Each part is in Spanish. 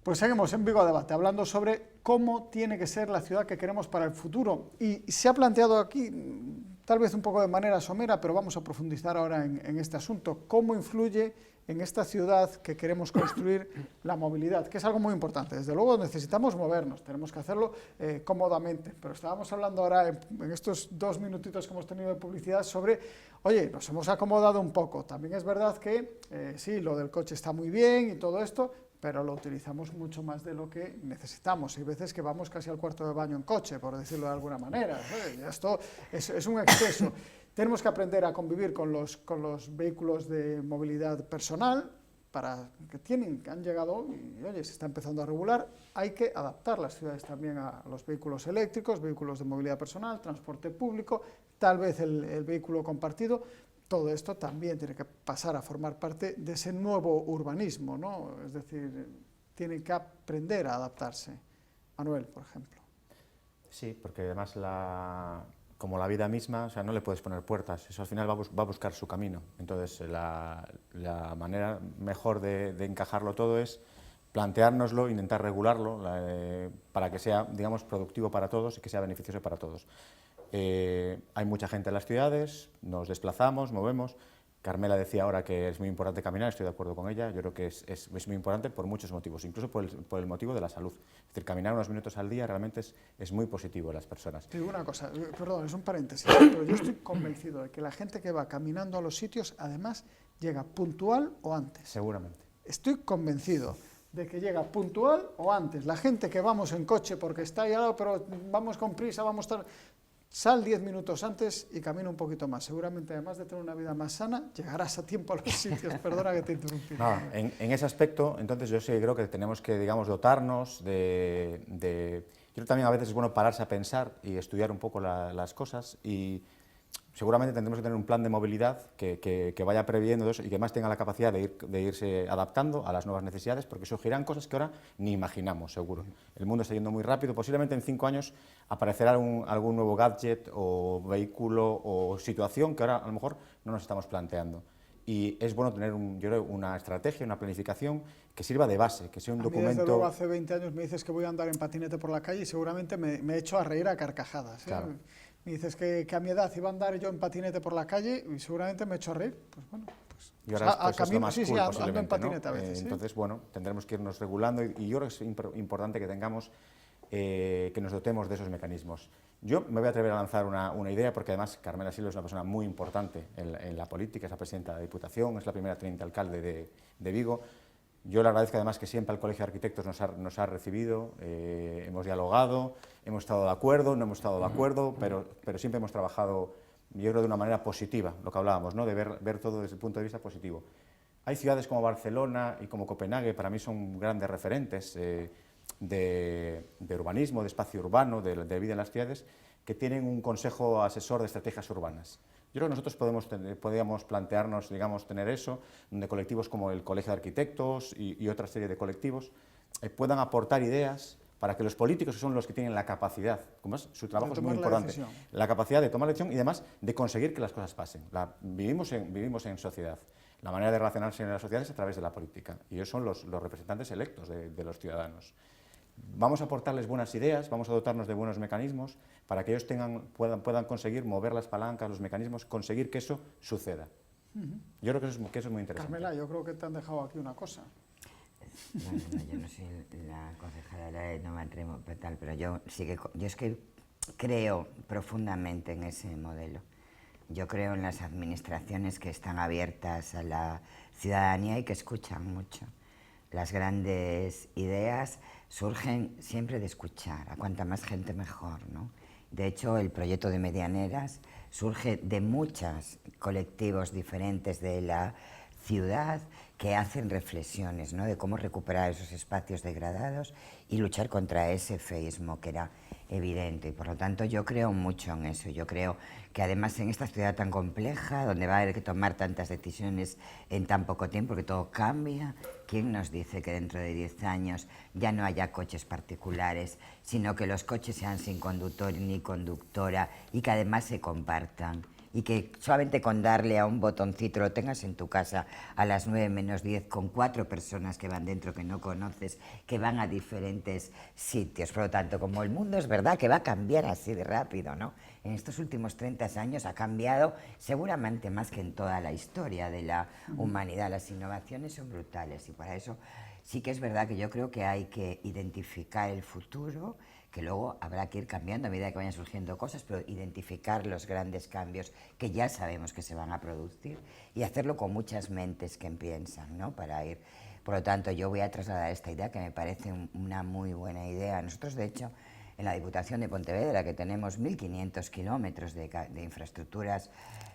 Pues seguimos en Vigo Debate, hablando sobre cómo tiene que ser la ciudad que queremos para el futuro. Y se ha planteado aquí, tal vez un poco de manera somera, pero vamos a profundizar ahora en este asunto, cómo influye en esta ciudad que queremos construir la movilidad, que es algo muy importante. Desde luego necesitamos movernos, tenemos que hacerlo cómodamente, pero estábamos hablando ahora en estos 2 minutitos que hemos tenido de publicidad sobre, oye, nos hemos acomodado un poco. También es verdad que sí, lo del coche está muy bien y todo esto, pero lo utilizamos mucho más de lo que necesitamos. Hay veces que vamos casi al cuarto de baño en coche, por decirlo de alguna manera. Esto es un exceso. Tenemos que aprender a convivir con los vehículos de movilidad personal, que han llegado y, oye, se está empezando a regular. Hay que adaptar las ciudades también a los vehículos eléctricos, vehículos de movilidad personal, transporte público, tal vez el vehículo compartido. Todo esto también tiene que pasar a formar parte de ese nuevo urbanismo, ¿no? Es decir, tienen que aprender a adaptarse. Manuel, por ejemplo. Sí, porque además como la vida misma, o sea, no le puedes poner puertas, eso al final va a buscar su camino. Entonces, la manera mejor de encajarlo todo es planteárnoslo, intentar regularlo para que sea, digamos, productivo para todos y que sea beneficioso para todos. Hay mucha gente en las ciudades, nos desplazamos, movemos. Carmela decía ahora que es muy importante caminar, estoy de acuerdo con ella, yo creo que es muy importante por muchos motivos, incluso por el motivo de la salud. Es decir, caminar unos minutos al día realmente es muy positivo en las personas. Te digo una cosa, perdón, es un paréntesis, pero yo estoy convencido de que la gente que va caminando a los sitios, además, llega puntual o antes. Seguramente. Estoy convencido de que llega puntual o antes. La gente que vamos en coche porque está ahí al lado, pero vamos con prisa, vamos a estar... Sal 10 minutos antes y camina un poquito más. Seguramente, además de tener una vida más sana, llegarás a tiempo a los sitios. Perdona que te interrumpí. No, en ese aspecto, entonces yo sí creo que tenemos que, digamos, dotarnos de... Yo creo que también a veces es bueno pararse a pensar y estudiar un poco las cosas y seguramente tendremos que tener un plan de movilidad que vaya previendo eso y que además tenga la capacidad de irse adaptando a las nuevas necesidades, porque surgirán cosas que ahora ni imaginamos, seguro. El mundo está yendo muy rápido, posiblemente en 5 años aparecerá algún nuevo gadget o vehículo o situación que ahora a lo mejor no nos estamos planteando. Y es bueno tener, yo creo, una estrategia, una planificación que sirva de base, que sea un documento... Desde luego, hace 20 años me dices que voy a andar en patinete por la calle y seguramente me he hecho a reír a carcajadas. Claro. Me dices que a mi edad iba a andar yo en patinete por la calle y seguramente me he hecho a reír. Pues bueno, pues, y ahora camino, sí, ando en patinete, ¿no? A veces. Entonces, bueno, tendremos que irnos regulando y yo creo que es importante que tengamos, que nos dotemos de esos mecanismos. Yo me voy a atrever a lanzar una idea, porque además Carmela Silva es una persona muy importante en la política, es la presidenta de la Diputación, es la primera teniente alcalde de Vigo. Yo le agradezco además que siempre el Colegio de Arquitectos nos ha recibido, hemos dialogado, hemos estado de acuerdo, no hemos estado de acuerdo, pero siempre hemos trabajado, yo creo, de una manera positiva, lo que hablábamos, ¿no? De ver todo desde el punto de vista positivo. Hay ciudades como Barcelona y como Copenhague, para mí son grandes referentes de urbanismo, de espacio urbano, de vida en las ciudades, que tienen un consejo asesor de estrategias urbanas. Yo creo que nosotros podríamos plantearnos, digamos, tener eso, donde colectivos como el Colegio de Arquitectos y otra serie de colectivos puedan aportar ideas para que los políticos, que son los que tienen la capacidad, como es, su trabajo es muy importante, la capacidad de tomar decisión y además de conseguir que las cosas pasen. Vivimos en sociedad. La manera de relacionarse en la sociedad es a través de la política y ellos son los representantes electos de los ciudadanos. Vamos a aportarles buenas ideas, vamos a dotarnos de buenos mecanismos para que ellos puedan conseguir mover las palancas, los mecanismos, conseguir que eso suceda. Yo creo que eso es muy interesante. Carmela, yo creo que te han dejado aquí una cosa. Bueno, yo no soy la concejala de No Maltremo, pero yo es que creo profundamente en ese modelo. Yo creo en las administraciones que están abiertas a la ciudadanía y que escuchan mucho. Las grandes ideas surgen siempre de escuchar, a cuanta más gente mejor, ¿no? De hecho, el proyecto de Medianeras surge de muchos colectivos diferentes de la ciudad que hacen reflexiones, ¿no? De cómo recuperar esos espacios degradados y luchar contra ese feísmo que era evidente. Y por lo tanto yo creo mucho en eso. Yo creo que además en esta ciudad tan compleja, donde va a haber que tomar tantas decisiones en tan poco tiempo, que todo cambia, ¿quién nos dice que dentro de 10 años ya no haya coches particulares, sino que los coches sean sin conductor ni conductora y que además se compartan? y que solamente con darle a un botoncito lo tengas en tu casa a las 9 menos 10 con 4 personas que van dentro que no conoces, que van a diferentes sitios. Por lo tanto, como el mundo es verdad que va a cambiar así de rápido, ¿no? En estos últimos 30 años ha cambiado seguramente más que en toda la historia de la humanidad. Las innovaciones son brutales y para eso sí que es verdad que yo creo que hay que identificar el futuro, que luego habrá que ir cambiando a medida que vayan surgiendo cosas, pero identificar los grandes cambios que ya sabemos que se van a producir y hacerlo con muchas mentes que piensan, ¿no? Para ir. Por lo tanto, yo voy a trasladar esta idea que me parece una muy buena idea. Nosotros, de hecho, en la Diputación de Pontevedra, que tenemos 1.500 kilómetros de infraestructuras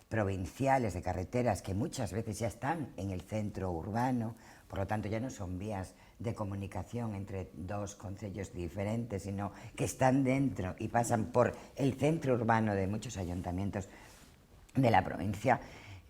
provinciales, de carreteras, que muchas veces ya están en el centro urbano, por lo tanto ya no son vías de comunicación entre dos concellos diferentes, sino que están dentro y pasan por el centro urbano de muchos ayuntamientos de la provincia.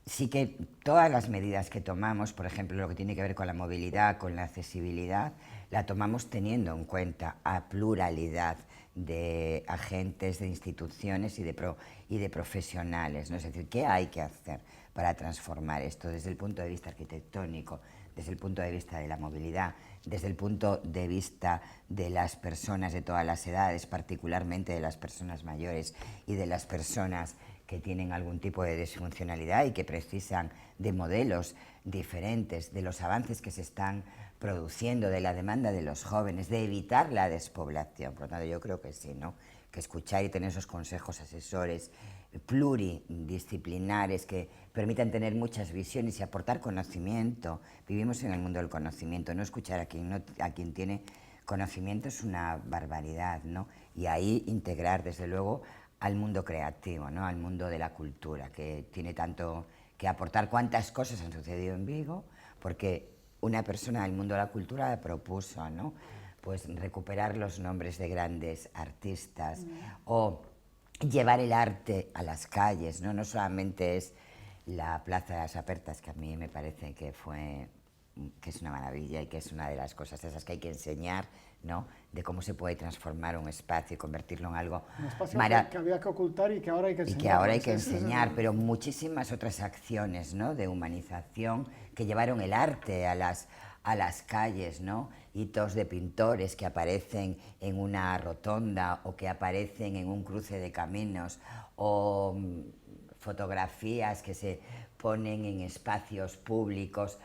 Sí que todas las medidas que tomamos, por ejemplo, lo que tiene que ver con la movilidad, con la accesibilidad, la tomamos teniendo en cuenta a pluralidad de agentes, de instituciones y de profesionales, ¿no? Es decir, ¿qué hay que hacer para transformar esto desde el punto de vista arquitectónico, desde el punto de vista de la movilidad, desde el punto de vista de las personas de todas las edades, particularmente de las personas mayores y de las personas que tienen algún tipo de disfuncionalidad y que precisan de modelos diferentes, de los avances que se están produciendo, de la demanda de los jóvenes, de evitar la despoblación? Por lo tanto, yo creo que sí, ¿no? Que escuchar y tener esos consejos asesores pluridisciplinares que permitan tener muchas visiones y aportar conocimiento. Vivimos en el mundo del conocimiento, no escuchar a quien tiene conocimiento es una barbaridad, ¿no? Y ahí integrar, desde luego, al mundo creativo, ¿no? Al mundo de la cultura, que tiene tanto que aportar. ¿Cuántas cosas han sucedido en Vigo? Porque una persona del mundo de la cultura propuso, ¿no? Pues recuperar los nombres de grandes artistas o llevar el arte a las calles, ¿no? No solamente es la Plaza de las Apertas, que a mí me parece que es una maravilla y que es una de las cosas esas que hay que enseñar, ¿no? De cómo se puede transformar un espacio y convertirlo en algo un espacio que había que ocultar y que ahora hay que enseñar. Y que ahora hay que enseñar, pero muchísimas otras acciones, ¿no? De humanización que llevaron el arte a las calles, ¿no? Hitos de pintores que aparecen en una rotonda o que aparecen en un cruce de caminos o fotografías que se ponen en espacios públicos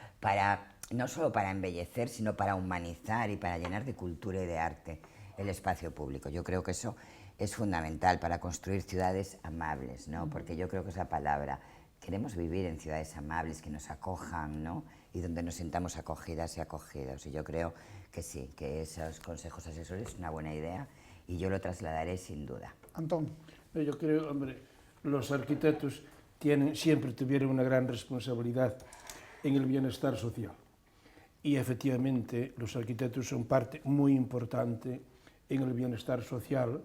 no solo para embellecer, sino para humanizar y para llenar de cultura y de arte el espacio público. Yo creo que eso es fundamental para construir ciudades amables, ¿no? Porque yo creo que es la palabra. Queremos vivir en ciudades amables, que nos acojan, ¿no? Y donde nos sintamos acogidas y acogidos. Y yo creo que sí, que esos consejos asesores es una buena idea y yo lo trasladaré sin duda. Antón. Yo creo, hombre, los arquitectos siempre tuvieron una gran responsabilidad en el bienestar social. Y efectivamente los arquitectos son parte muy importante en el bienestar social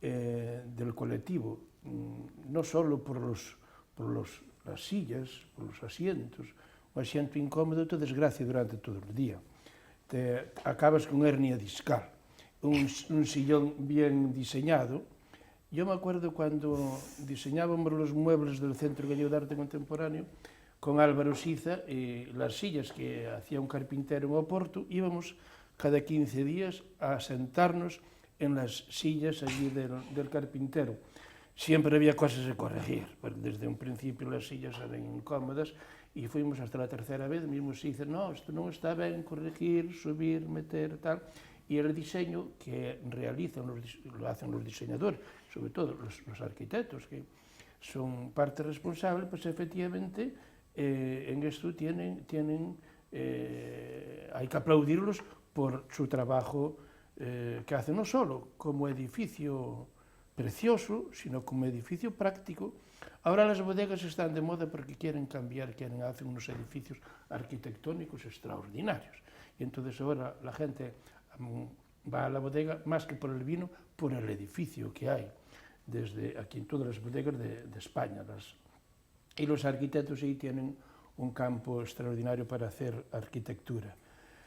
del colectivo, no solo por las sillas, por los asientos. O asiento incómodo te desgracia durante todo el día. Te acabas con hernia discal. Un sillón bien diseñado. Yo me acuerdo cuando diseñábamos los muebles del Centro Gallego de Arte Contemporáneo con Álvaro Siza, y las sillas que hacía un carpintero en Oporto, íbamos cada 15 días a sentarnos en las sillas allí del carpintero. Siempre había cosas a corregir, porque desde un principio las sillas eran incómodas y fuimos hasta la tercera vez, mismo Siza, no, esto non está ben, corregir, subir, meter, tal. Y el diseño que lo hacen los diseñadores, sobre todo los arquitectos, que son parte responsable, pues efectivamente en esto hay que aplaudirlos por su trabajo que hacen, no solo como edificio precioso, sino como edificio práctico. Ahora las bodegas están de moda porque quieren cambiar, hacer unos edificios arquitectónicos extraordinarios. Y entonces ahora la gente va a la bodega más que por el vino, por el edificio que hay, desde aquí en todas las bodegas de España. Y los arquitectos ahí tienen un campo extraordinario para hacer arquitectura.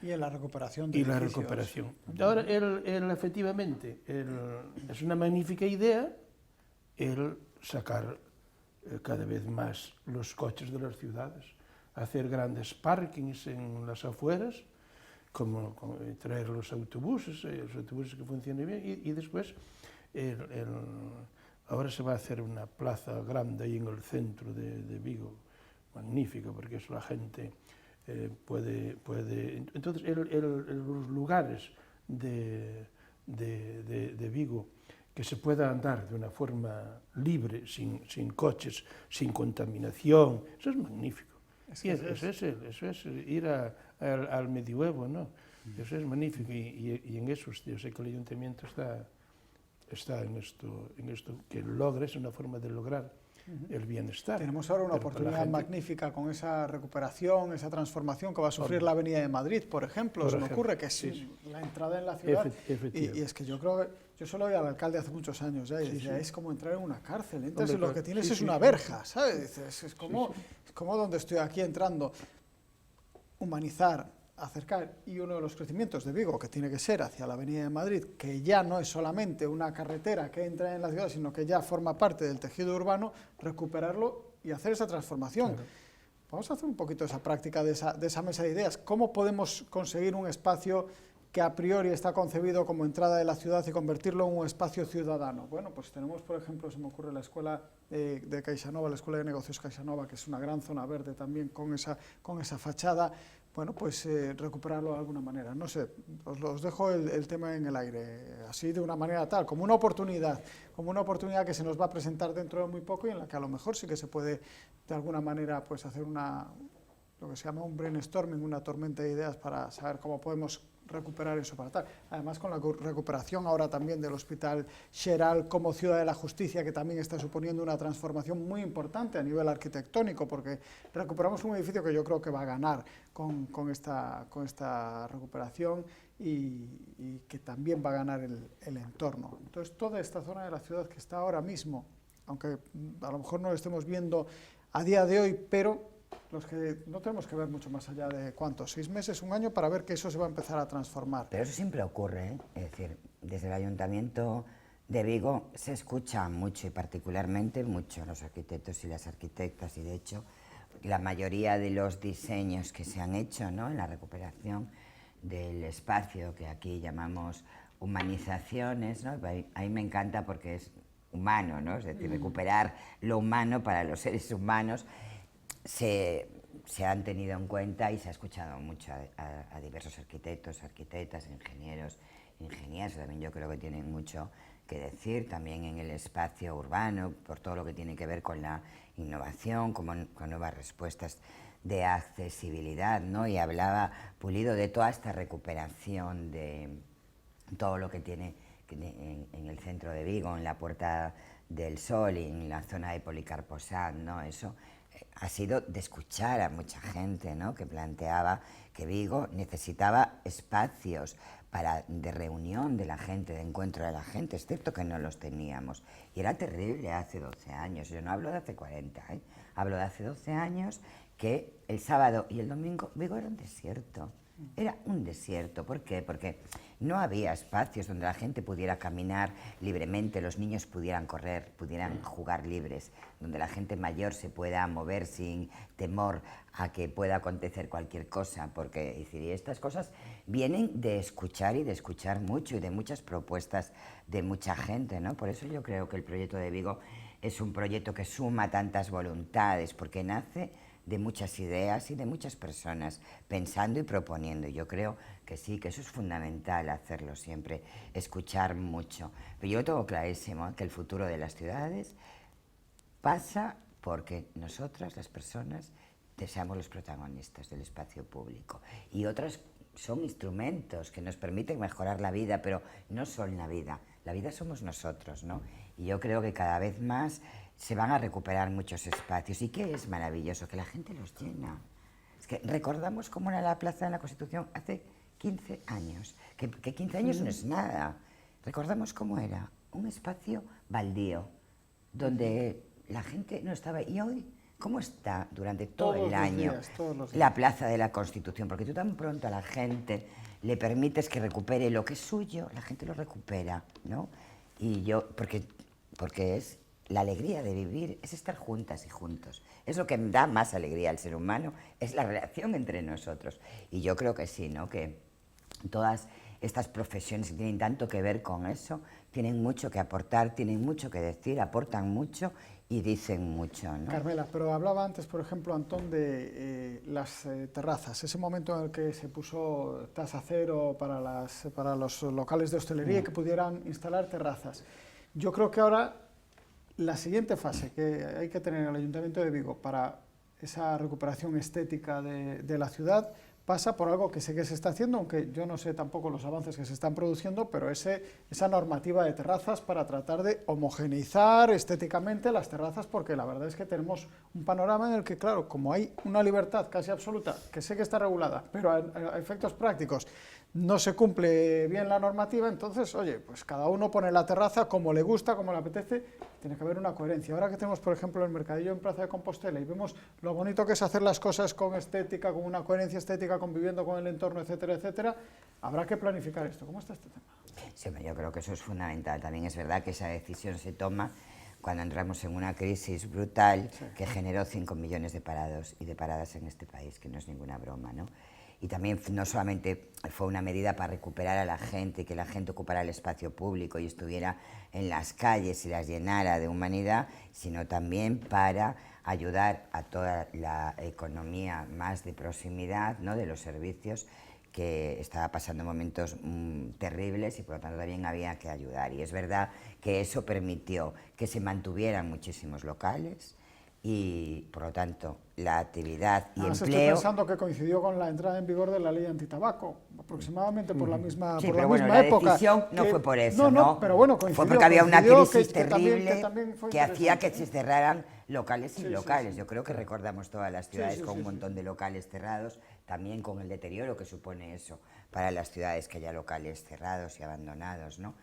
Y en la recuperación de edificios. Y la recuperación. Ahora, efectivamente, es una magnífica idea el sacar cada vez más los coches de las ciudades, hacer grandes parkings en las afueras, como traer los autobuses que funcionen bien, y después ahora se va a hacer una plaza grande ahí en el centro de Vigo, magnífica, porque eso la gente puede... Entonces, los lugares de Vigo que se pueda andar de una forma libre, sin coches, sin contaminación, eso es magnífico. Eso es ir al medioevo, ¿no? Eso es magnífico, y en eso yo sé que el ayuntamiento está en esto, que logra, es una forma de lograr el bienestar. Tenemos ahora una oportunidad magnífica con esa recuperación, esa transformación que va a sufrir la Avenida de Madrid, por ejemplo, se me ocurre, que es la entrada en la ciudad. Y es que yo creo que, yo solo oí al alcalde hace muchos años, y decía, es como entrar en una cárcel, entras y lo que tienes es una verja, ¿sabes? Dices, es como donde estoy aquí entrando. Humanizar, acercar, y uno de los crecimientos de Vigo, que tiene que ser hacia la Avenida de Madrid, que ya no es solamente una carretera que entra en la ciudad, sino que ya forma parte del tejido urbano, recuperarlo y hacer esa transformación. Claro. Vamos a hacer un poquito esa práctica de esa mesa de ideas. ¿Cómo podemos conseguir un espacio que a priori está concebido como entrada de la ciudad y convertirlo en un espacio ciudadano? Bueno, pues tenemos, por ejemplo, se me ocurre la escuela de CaixaNova, la Escuela de Negocios CaixaNova, que es una gran zona verde también con esa fachada. Bueno, pues recuperarlo de alguna manera. No sé, os dejo el tema en el aire, así de una manera tal, como una oportunidad que se nos va a presentar dentro de muy poco y en la que a lo mejor sí que se puede de alguna manera pues hacer lo que se llama un brainstorming, una tormenta de ideas para saber cómo podemos recuperar eso para tal. Además, con la recuperación ahora también del Hospital Xeral como Ciudad de la Justicia, que también está suponiendo una transformación muy importante a nivel arquitectónico, porque recuperamos un edificio que yo creo que va a ganar con esta recuperación y que también va a ganar el entorno. Entonces, toda esta zona de la ciudad que está ahora mismo, aunque a lo mejor no lo estemos viendo a día de hoy, pero los que no tenemos que ver mucho más allá de, ¿cuántos? 6 meses, un año, para ver que eso se va a empezar a transformar. Pero eso siempre ocurre, ¿eh? Es decir, desde el Ayuntamiento de Vigo se escucha mucho, y particularmente mucho a los arquitectos y las arquitectas, y de hecho la mayoría de los diseños que se han hecho, ¿no?, en la recuperación del espacio, que aquí llamamos humanizaciones, ¿no? Ahí me encanta porque es humano, ¿no? Es decir, recuperar lo humano para los seres humanos. Se han tenido en cuenta y se ha escuchado mucho a diversos arquitectos, arquitectas, ingenieros, ingenieras, también yo creo que tienen mucho que decir también en el espacio urbano, por todo lo que tiene que ver con la innovación, con nuevas respuestas de accesibilidad, ¿no? Y hablaba Pulido de toda esta recuperación de todo lo que tiene en el centro de Vigo, en la Puerta del Sol y en la zona de Policarpo Sanz, ¿no? Eso ha sido de escuchar a mucha gente, ¿no?, que planteaba que Vigo necesitaba espacios de reunión de la gente, de encuentro de la gente, excepto que no los teníamos. Y era terrible hace 12 años, yo no hablo de hace 40, hablo de hace 12 años, que el sábado y el domingo Vigo era un desierto. Era un desierto. ¿Por qué? Porque no había espacios donde la gente pudiera caminar libremente, los niños pudieran correr, pudieran jugar libres, donde la gente mayor se pueda mover sin temor a que pueda acontecer cualquier cosa, porque es decir, estas cosas vienen de escuchar y de escuchar mucho y de muchas propuestas de mucha gente, ¿no? Por eso yo creo que el proyecto de Vigo es un proyecto que suma tantas voluntades, porque nace de muchas ideas y de muchas personas pensando y proponiendo. Yo creo que sí, que eso es fundamental hacerlo siempre, escuchar mucho. Pero yo tengo clarísimo que el futuro de las ciudades pasa porque nosotras, las personas, seamos los protagonistas del espacio público. Y otras son instrumentos que nos permiten mejorar la vida, pero no son la vida somos nosotros, ¿no? Y yo creo que cada vez más se van a recuperar muchos espacios. ¿Y qué es maravilloso? Que la gente los llena. Es que recordamos cómo era la Plaza de la Constitución hace 15 años, que 15 años no es nada. Recordamos cómo era, un espacio baldío, donde la gente no estaba. Y hoy, ¿cómo está durante todo el año la Plaza de la Constitución? Porque tú tan pronto a la gente le permites que recupere lo que es suyo, la gente lo recupera, ¿no? Y yo, porque es la alegría de vivir es estar juntas y juntos. Es lo que da más alegría al ser humano, es la relación entre nosotros. Y yo creo que sí, ¿no? Que todas estas profesiones que tienen tanto que ver con eso, tienen mucho que aportar, tienen mucho que decir, aportan mucho y dicen mucho, ¿no? Carmela, pero hablaba antes, por ejemplo, Antón, de las terrazas, ese momento en el que se puso tasa cero para los locales de hostelería y que pudieran instalar terrazas. Yo creo que ahora la siguiente fase que hay que tener en el Ayuntamiento de Vigo para esa recuperación estética de la ciudad pasa por algo que sé que se está haciendo, aunque yo no sé tampoco los avances que se están produciendo, pero esa normativa de terrazas para tratar de homogeneizar estéticamente las terrazas, porque la verdad es que tenemos un panorama en el que, claro, como hay una libertad casi absoluta, que sé que está regulada, pero a efectos prácticos no se cumple bien la normativa, entonces, oye, pues cada uno pone la terraza como le gusta, como le apetece, tiene que haber una coherencia. Ahora que tenemos, por ejemplo, el mercadillo en Plaza de Compostela y vemos lo bonito que es hacer las cosas con estética, con una coherencia estética, conviviendo con el entorno, etcétera, etcétera, habrá que planificar esto. ¿Cómo está este tema? Sí, yo creo que eso es fundamental. También es verdad que esa decisión se toma cuando entramos en una crisis brutal que generó 5 millones de parados y de paradas en este país, que no es ninguna broma, ¿no? Y también no solamente fue una medida para recuperar a la gente, que la gente ocupara el espacio público y estuviera en las calles y las llenara de humanidad, sino también para ayudar a toda la economía más de proximidad, ¿no?, de los servicios, que estaba pasando momentos terribles y por lo tanto también había que ayudar. Y es verdad que eso permitió que se mantuvieran muchísimos locales y por lo tanto la actividad y Estoy empleo... pensando que coincidió con la entrada en vigor de la ley antitabaco, aproximadamente por la misma, Sí, por pero la bueno, misma la época. decisión no fue por eso, ¿no? Pero bueno, coincidió. Fue porque había una crisis terrible también fue que hacía que interesante, se cerraran locales y Sí, locales. sí. Yo creo que recordamos todas las ciudades con un sí. montón de locales cerrados, también con el deterioro que supone eso para las ciudades, que haya locales cerrados y abandonados, ¿no?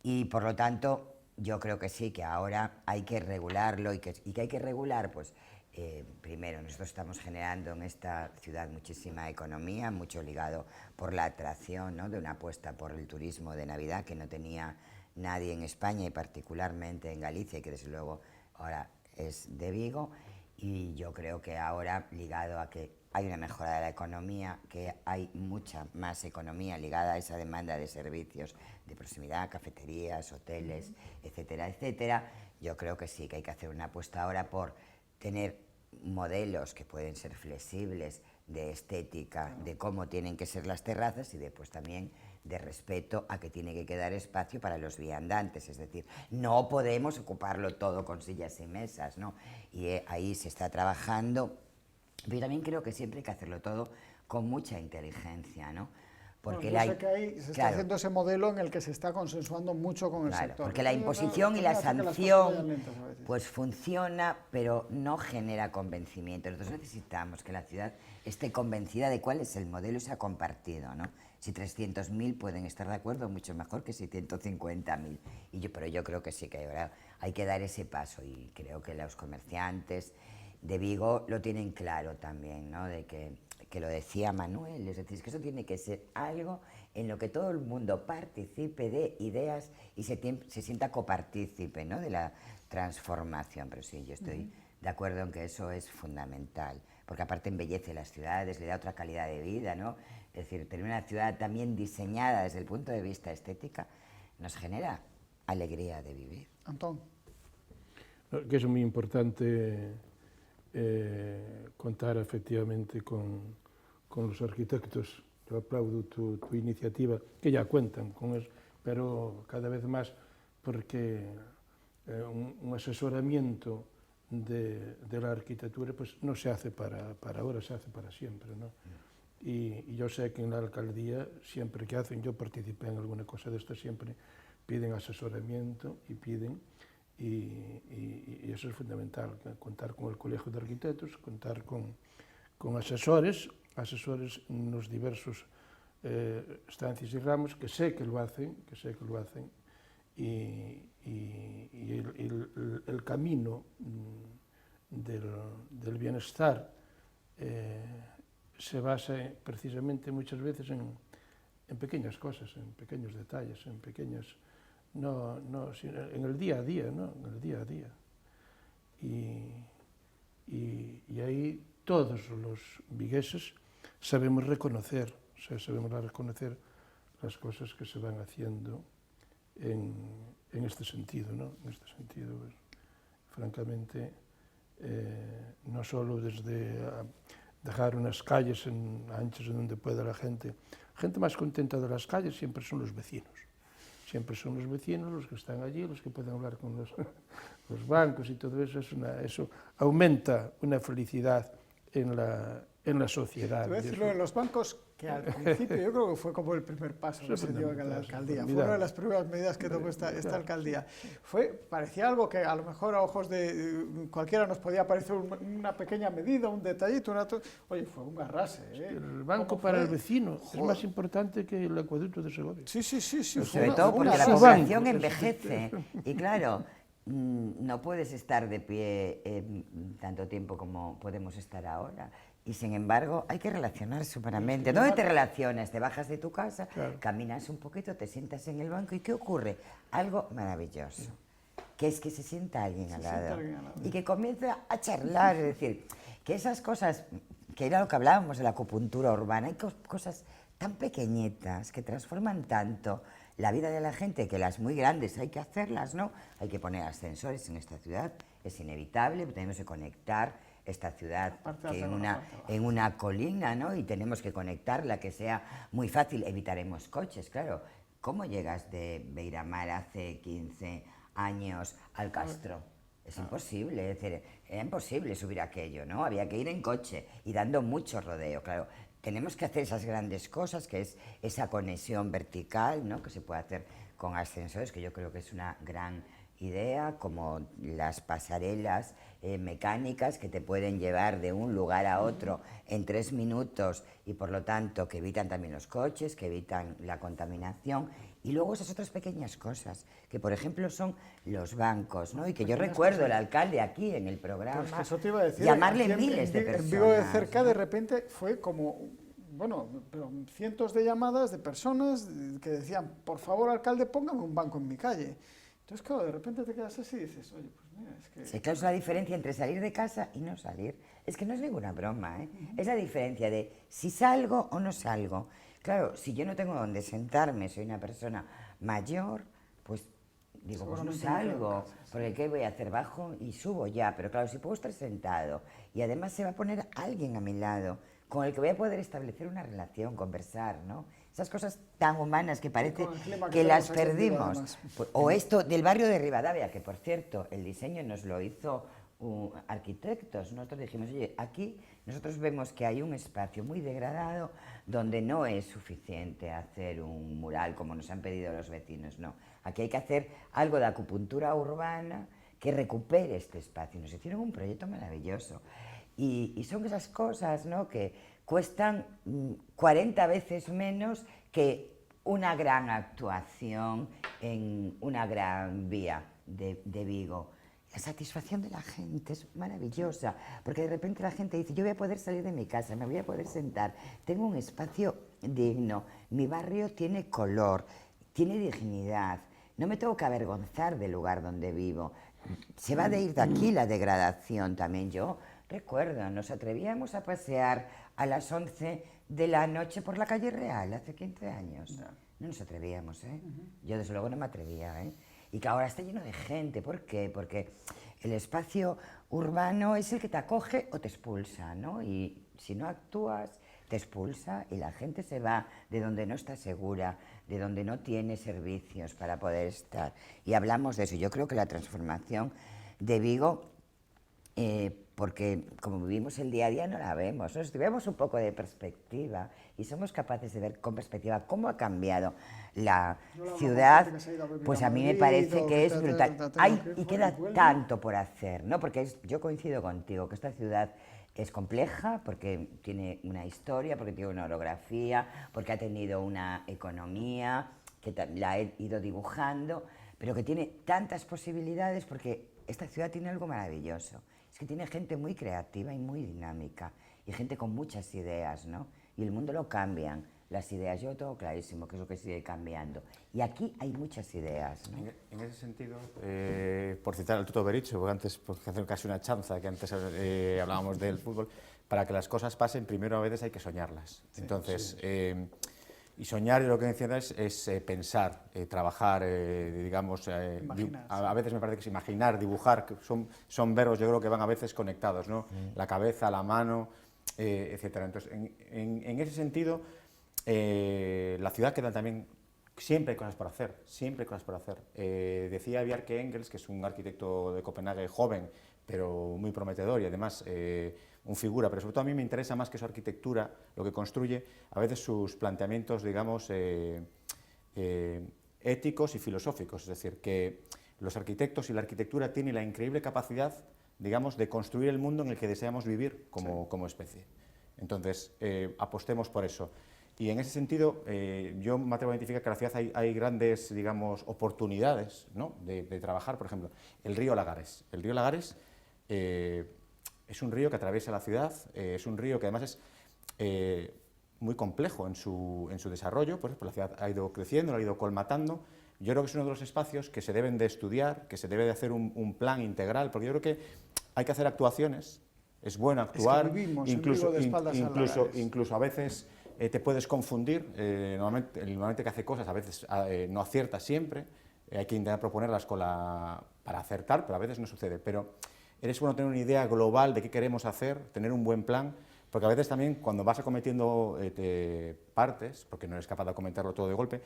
Y por lo tanto, yo creo que sí, que ahora hay que regularlo y que hay que regular, pues, primero, nosotros estamos generando en esta ciudad muchísima economía, mucho ligado por la atracción, ¿no?, de una apuesta por el turismo de Navidad que no tenía nadie en España y particularmente en Galicia, y que desde luego ahora es de Vigo. Y yo creo que ahora, ligado a que hay una mejora de la economía, que hay mucha más economía ligada a esa demanda de servicios de proximidad, cafeterías, hoteles, etcétera, etcétera, yo creo que sí, que hay que hacer una apuesta ahora por tener modelos que pueden ser flexibles de estética, de cómo tienen que ser las terrazas y después también de respeto a que tiene que quedar espacio para los viandantes, es decir, no podemos ocuparlo todo con sillas y mesas, ¿no? Y ahí se está trabajando, pero yo también creo que siempre hay que hacerlo todo con mucha inteligencia, ¿no? Porque yo sé que ahí se está haciendo ese modelo en el que se está consensuando mucho con el sector. Porque la imposición y la sanción pues funciona, pero no genera convencimiento. Nosotros necesitamos que la ciudad esté convencida de cuál es el modelo y sea compartido, ¿no? Si 300.000 pueden estar de acuerdo, mucho mejor que si 150.000. Pero yo creo que sí, que ahora hay que dar ese paso, y creo que los comerciantes de Vigo lo tienen claro también, ¿no? De que lo decía Manuel, es decir, que eso tiene que ser algo en lo que todo el mundo participe de ideas y se sienta copartícipe, ¿no?, de la transformación. Pero sí, yo estoy de acuerdo en que eso es fundamental, porque aparte embellece las ciudades, le da otra calidad de vida, ¿no? Es decir, tener una ciudad también diseñada desde el punto de vista estética nos genera alegría de vivir. Antón. Que es muy importante contar efectivamente con los arquitectos. Yo aplaudo tu iniciativa, que ya cuentan con eso, pero cada vez más, porque un asesoramiento de la arquitectura pues no se hace para ahora, se hace para siempre, ¿no? Y yo sé que en la alcaldía, siempre que hacen, yo participé en alguna cosa de esto, siempre piden asesoramiento y piden, y eso es fundamental, contar con el Colegio de Arquitectos, contar con asesores en los diversos estancias y ramos, que sé que lo hacen, y el camino del bienestar se basa precisamente muchas veces en pequeñas cosas, en pequeños detalles, en pequeñas sino en el día a día, ¿no? En el día a día. Y ahí todos los vigueses sabemos reconocer las cosas que se van haciendo en este sentido, ¿no? En este sentido, pues, francamente, no solo desde dejar unas calles anchas en donde pueda la gente más contenta de las calles siempre son los vecinos. Siempre son los vecinos los que están allí, los que pueden hablar con los bancos y todo eso. Eso aumenta una felicidad en la sociedad. Te voy a decir lo de los bancos, que al principio yo creo que fue como el primer paso que se dio en la alcaldía. Fue una de las primeras medidas que tomó esta alcaldía. Parecía algo que a lo mejor a ojos de cualquiera nos podía parecer una pequeña medida, un detallito. Oye, fue un arrase. El banco para el vecino es más importante que el acueducto de Segovia. Sí. Sobre todo porque la población envejece. Y claro, no puedes estar de pie tanto tiempo como podemos estar ahora. Y sin embargo, hay que relacionarse humanamente. ¿Dónde te relacionas? Te bajas de tu casa, claro, caminas un poquito, te sientas en el banco y ¿qué ocurre? Algo maravilloso, que es que se sienta alguien al lado y que comienza a charlar. Es decir, que esas cosas, que era lo que hablábamos de la acupuntura urbana, hay cosas tan pequeñitas que transforman tanto la vida de la gente, que las muy grandes hay que hacerlas, ¿no? Hay que poner ascensores en esta ciudad, es inevitable, tenemos que conectar esta ciudad que en una colina, ¿no? Y tenemos que conectarla, que sea muy fácil, evitaremos coches, claro. ¿Cómo llegas de Beiramar hace 15 años al Castro? Es imposible, es decir, era imposible subir aquello, ¿no? Había que ir en coche y dando mucho rodeo, claro. Tenemos que hacer esas grandes cosas, que es esa conexión vertical, ¿no? Que se puede hacer con ascensores, que yo creo que es una gran idea, como las pasarelas mecánicas que te pueden llevar de un lugar a otro en 3 minutos y por lo tanto que evitan también los coches, que evitan la contaminación. Y luego esas otras pequeñas cosas, que por ejemplo son los bancos, ¿no? Y que yo recuerdo al alcalde aquí en el programa, pues eso te iba a decir, llamarle miles de personas. En Vigo de Cerca, ¿no? De repente fue como, bueno, pero cientos de llamadas de personas que decían, por favor, alcalde, póngame un banco en mi calle. Entonces, claro, de repente te quedas así y dices, oye, pues mira, es que... Sí, claro, es la diferencia entre salir de casa y no salir. Es que no es ninguna broma, ¿eh? Es la diferencia de si salgo o no salgo. Claro, si yo no tengo donde sentarme, soy una persona mayor, pues digo, pues no salgo, porque ¿qué voy a hacer? Bajo y subo ya. Pero claro, si puedo estar sentado y además se va a poner alguien a mi lado con el que voy a poder establecer una relación, conversar, ¿no? Esas cosas tan humanas que parece que las perdimos. O esto del barrio de Rivadavia, que por cierto, el diseño nos lo hizo arquitectos. Nosotros dijimos, oye, aquí nosotros vemos que hay un espacio muy degradado donde no es suficiente hacer un mural como nos han pedido los vecinos, no. Aquí hay que hacer algo de acupuntura urbana que recupere este espacio. Nos hicieron un proyecto maravilloso. Y son esas cosas, ¿no?, que cuestan 40 veces menos que una gran actuación en una gran vía de Vigo. La satisfacción de la gente es maravillosa, porque de repente la gente dice, yo voy a poder salir de mi casa, me voy a poder sentar, tengo un espacio digno, mi barrio tiene color, tiene dignidad, no me tengo que avergonzar del lugar donde vivo. Se va a ir de aquí la degradación también. Yo recuerdo, nos atrevíamos a pasear a las 11 de la noche por la calle Real hace 15 años. No nos atrevíamos, ¿eh? Yo desde luego no me atrevía, ¿eh? Y que ahora está lleno de gente. ¿Por qué? Porque el espacio urbano es el que te acoge o te expulsa, ¿no? Y si no actúas, te expulsa y la gente se va de donde no está segura, de donde no tiene servicios para poder estar. Y hablamos de eso. Yo creo que la transformación de Vigo, porque como vivimos el día a día no la vemos, ¿no? Si tuviéramos un poco de perspectiva y somos capaces de ver con perspectiva cómo ha cambiado la ciudad, pues a mí me parece que es brutal. Y queda tanto por hacer, ¿no? Porque yo coincido contigo que esta ciudad es compleja porque tiene una historia, porque tiene una orografía, porque ha tenido una economía que la he ido dibujando, pero que tiene tantas posibilidades porque esta ciudad tiene algo maravilloso. Es que tiene gente muy creativa y muy dinámica y gente con muchas ideas, ¿no? Y el mundo lo cambian las ideas. Yo tengo clarísimo que es lo que sigue cambiando. Y aquí hay muchas ideas, ¿no? En ese sentido, por citar al Tuto Berizzo, porque antes, porque hacer casi una chanza, que antes hablábamos del fútbol, para que las cosas pasen, primero a veces hay que soñarlas. Sí, entonces, sí. Y soñar, lo que decía es pensar, trabajar, digamos, a veces me parece que es imaginar, dibujar, que son verbos, yo creo que van a veces conectados, ¿no? La cabeza, la mano, etcétera. Entonces, en ese sentido, la ciudad queda también, siempre hay cosas por hacer, siempre hay cosas por hacer. Decía Bjarke Engels, que es un arquitecto de Copenhague joven, pero muy prometedor y además un figura, pero sobre todo a mí me interesa más que su arquitectura, lo que construye, a veces sus planteamientos, digamos, éticos y filosóficos, es decir, que los arquitectos y la arquitectura tienen la increíble capacidad, digamos, de construir el mundo en el que deseamos vivir como especie. Entonces, apostemos por eso. Y en ese sentido, yo me atrevo a identificar que en la ciudad hay grandes, digamos, oportunidades, ¿no?, de trabajar. Por ejemplo, el río Lagares. El río Lagares es un río que atraviesa la ciudad, es un río que además es muy complejo en su desarrollo, pues la ciudad ha ido creciendo, lo ha ido colmatando. Yo creo que es uno de los espacios que se deben de estudiar, que se debe de hacer un plan integral, porque yo creo que hay que hacer actuaciones, es bueno actuar, es que vivimos incluso a veces te puedes confundir, normalmente que hace cosas a veces no acierta siempre, hay que intentar proponerlas para acertar, pero a veces no sucede. Pero es bueno tener una idea global de qué queremos hacer, tener un buen plan, porque a veces también cuando vas acometiendo partes, porque no eres capaz de acometerlo todo de golpe,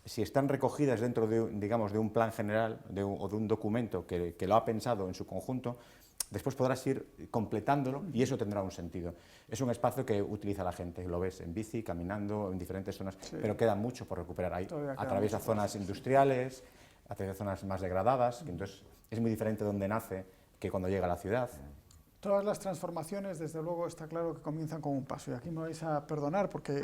si están recogidas dentro de, digamos, de un plan general o de un documento que lo ha pensado en su conjunto, después podrás ir completándolo y eso tendrá un sentido. Es un espacio que utiliza la gente, lo ves en bici, caminando, en diferentes zonas, sí, pero queda mucho por recuperar. Ahí atraviesa zonas industriales, atraviesa zonas más degradadas, que entonces es muy diferente donde nace que cuando llega a la ciudad. Todas las transformaciones, desde luego, está claro que comienzan con un paso. Y aquí me vais a perdonar porque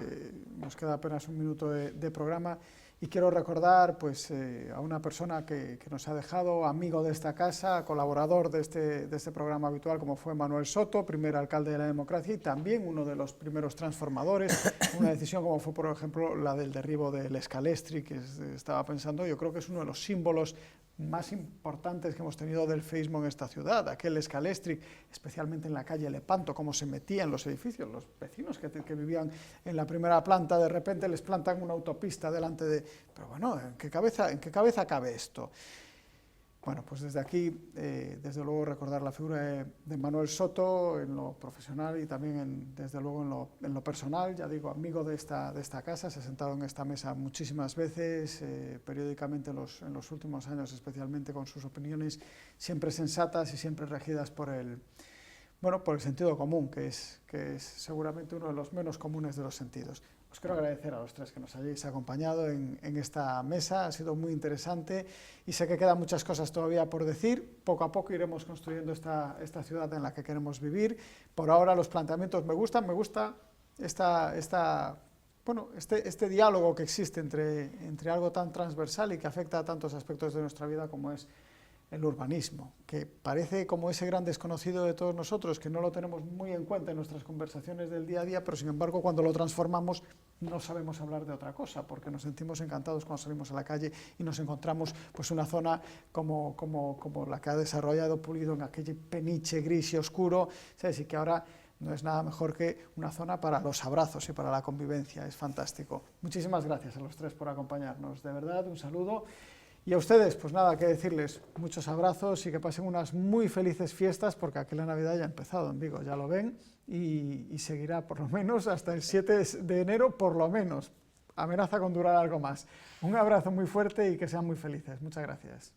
nos queda apenas un minuto de programa y quiero recordar pues, a una persona que nos ha dejado, amigo de esta casa, colaborador de este programa habitual, como fue Manuel Soto, primer alcalde de la democracia y también uno de los primeros transformadores. Una decisión como fue, por ejemplo, la del derribo del Escalestri, que estaba pensando, yo creo que es uno de los símbolos más importantes que hemos tenido del feísmo en esta ciudad, aquel Escalestri, especialmente en la calle Lepanto, cómo se metía en los edificios, los vecinos que vivían en la primera planta, de repente les plantan una autopista delante de... Pero bueno, ¿en qué cabeza cabe esto? Bueno, pues desde aquí, desde luego, recordar la figura de Manuel Soto en lo profesional y también, desde luego, en lo personal. Ya digo, amigo de esta casa, se ha sentado en esta mesa muchísimas veces, periódicamente en los últimos años, especialmente con sus opiniones siempre sensatas y siempre regidas por el sentido común, que es seguramente uno de los menos comunes de los sentidos. Os quiero agradecer a los tres que nos hayáis acompañado en esta mesa, ha sido muy interesante y sé que quedan muchas cosas todavía por decir. Poco a poco iremos construyendo esta ciudad en la que queremos vivir. Por ahora los planteamientos me gusta este diálogo que existe entre algo tan transversal y que afecta a tantos aspectos de nuestra vida como es el urbanismo, que parece como ese gran desconocido de todos nosotros, que no lo tenemos muy en cuenta en nuestras conversaciones del día a día, pero sin embargo cuando lo transformamos no sabemos hablar de otra cosa, porque nos sentimos encantados cuando salimos a la calle y nos encontramos pues una zona como la que ha desarrollado Pulido en aquel peniche gris y oscuro, ¿sabes? Y que ahora no es nada mejor que una zona para los abrazos y para la convivencia, es fantástico. Muchísimas gracias a los tres por acompañarnos, de verdad, un saludo. Y a ustedes, pues nada, que decirles, muchos abrazos y que pasen unas muy felices fiestas, porque aquí la Navidad ya ha empezado en Vigo, ya lo ven, y seguirá por lo menos hasta el 7 de enero, por lo menos. Amenaza con durar algo más. Un abrazo muy fuerte y que sean muy felices. Muchas gracias.